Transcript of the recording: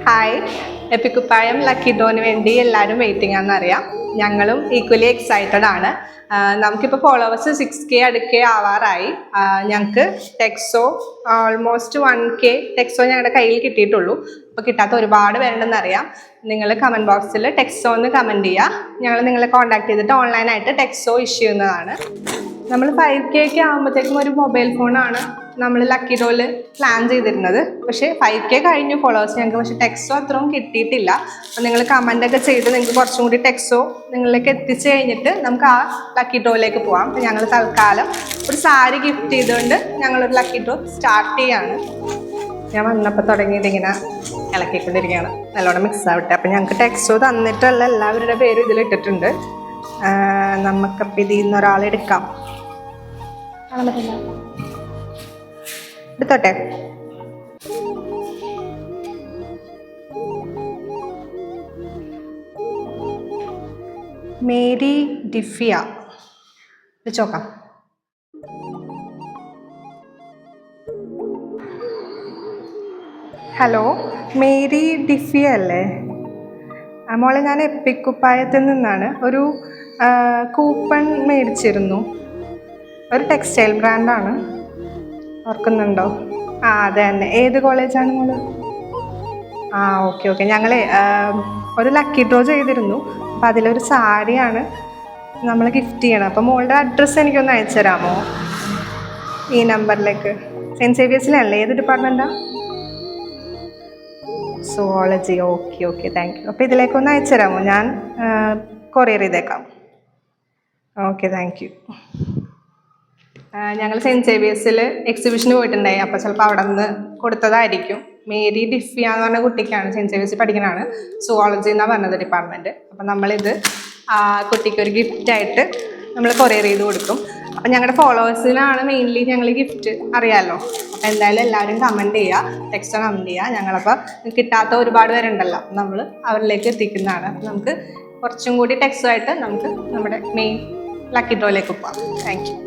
Hi, എപ്പിക്കുപ്പായം lucky ഡ്രോന് വേണ്ടി എല്ലാവരും waiting ആണെന്നറിയാം. ഞങ്ങളും ഈക്വലി എക്സൈറ്റഡ് ആണ്. നമുക്കിപ്പോൾ ഫോളോവേഴ്സ് 6K അടുക്കെ ആവാറായി. ഞങ്ങൾക്ക് ടെക്സോ ഓൾമോസ്റ്റ് 1K ടെക്സോ ഞങ്ങളുടെ കയ്യിൽ കിട്ടിയിട്ടുള്ളൂ. അപ്പോൾ കിട്ടാത്ത ഒരുപാട് പേരുണ്ടെന്നറിയാം. നിങ്ങൾ കമൻറ്റ് ബോക്സിൽ ടെക്സോ എന്ന് കമൻറ്റ് ചെയ്യുക. ഞങ്ങൾ നിങ്ങളെ കോൺടാക്ട് ചെയ്തിട്ട് ഓൺലൈനായിട്ട് ടെക്സോ ഇഷ്യൂ ചെയ്യുന്നതാണ്. നമ്മൾ 5K ആകുമ്പോഴത്തേക്കും ഒരു മൊബൈൽ ഫോണാണ് നമ്മൾ ലക്കി ഡ്രോയിൽ പ്ലാൻ ചെയ്തിരുന്നത്. പക്ഷേ 5K കഴിഞ്ഞു ഫോളോവേഴ്സ് ഞങ്ങൾക്ക്. പക്ഷേ ടെക്സോ അത്രയും കിട്ടിയിട്ടില്ല. അപ്പോൾ നിങ്ങൾ കമൻ്റൊക്കെ ചെയ്ത് നിങ്ങൾക്ക് കുറച്ചും കൂടി ടെക്സോ നിങ്ങളിലേക്ക് എത്തിച്ച് കഴിഞ്ഞിട്ട് നമുക്ക് ആ ലക്കി ഡ്രോയിലേക്ക് പോകാം. അപ്പോൾ ഞങ്ങൾ തൽക്കാലം ഒരു സാരി ഗിഫ്റ്റ് ചെയ്തുകൊണ്ട് ഞങ്ങളൊരു ലക്കി ഡ്രോ സ്റ്റാർട്ട് ചെയ്യാണ്. ഞാൻ വന്നപ്പോൾ തുടങ്ങിയിട്ട് ഇങ്ങനെ ഇളക്കിക്കൊണ്ടിരിക്കുകയാണ്. നല്ലോണം മിക്സ് ആവട്ടെ. അപ്പോൾ ഞങ്ങൾക്ക് ടെക്സോ തന്നിട്ടുള്ള എല്ലാവരുടെ പേരും ഇതിലിട്ടിട്ടുണ്ട്. നമുക്കപ്പോൾ ഇതിൽ നിന്ന് ഒരാളെടുക്കാം. എടുത്തോട്ടെ. മേരി ഡിഫിയ വിളിച്ചോക്കാം. ഹലോ, മേരി ഡിഫിയ അല്ലേ? മോളെ, ഞാൻ എപ്പിക്കുപ്പായത്തിൽ നിന്നാണ് ഒരു കൂപ്പൺ മേടിച്ചിരുന്നു. ഒരു ടെക്സ്റ്റൈൽ ബ്രാൻഡാണ്, ഓർക്കുന്നുണ്ടോ? അതെ തന്നെ. ഏത് കോളേജാണ് മോള്? ഓക്കെ. ഞങ്ങൾ ഒരു ലക്കി ഡ്രോ ചെയ്തിരുന്നു. അപ്പം അതിലൊരു സാരിയാണ് നമ്മൾ ഗിഫ്റ്റ് ചെയ്യണം. അപ്പോൾ മോളുടെ അഡ്രസ്സ് എനിക്കൊന്ന് അയച്ചു തരാമോ ഈ നമ്പറിലേക്ക്? സെൻറ്റ് സേവിയേഴ്സിലല്ലേ? ഏത് ഡിപ്പാർട്ട്മെൻറ്റാണ്? സുവോളജി. Okay, thank you. അപ്പോൾ ഇതിലേക്കൊന്ന് അയച്ചു തരാമോ? ഞാൻ കൊറിയർ ചെയ്തേക്കാം. Okay, thank you. ഞങ്ങൾ സെൻറ്റ് സേവിയേഴ്സിൽ എക്സിബിഷന് പോയിട്ടുണ്ടായി. അപ്പോൾ ചിലപ്പോൾ അവിടെ നിന്ന് കൊടുത്തതായിരിക്കും. മേരി ഡിഫിയ എന്ന് പറഞ്ഞ കുട്ടിക്കാണ്, സെൻറ്റ് സേവിയേഴ്സിൽ പഠിക്കുന്നതാണ്. സുവോളജി എന്നാണ് പറഞ്ഞത് ഡിപ്പാർട്ട്മെൻറ്റ്. അപ്പം നമ്മളിത് ആ കുട്ടിക്ക് ഒരു ഗിഫ്റ്റായിട്ട് നമ്മൾ കൊറിയർ ചെയ്ത് കൊടുക്കും. അപ്പം ഞങ്ങളുടെ ഫോളോവേഴ്സിനാണ് മെയിൻലി ഞങ്ങൾ ഗിഫ്റ്റ്, അറിയാമല്ലോ. അപ്പം എന്തായാലും എല്ലാവരും കമൻറ്റ് ചെയ്യുക, ടെക്സ്റ്റ് കമൻറ്റ് ചെയ്യുക. ഞങ്ങളപ്പോൾ കിട്ടാത്ത ഒരുപാട് പേരുണ്ടല്ലോ, നമ്മൾ അവരിലേക്ക് എത്തിക്കുന്നതാണ്. നമുക്ക് കുറച്ചും കൂടി ടെക്സ്റ്റുമായിട്ട് നമുക്ക് നമ്മുടെ മെയിൻ ലക്കി ഡ്രോയിലേക്ക് പോകാം. Thank you.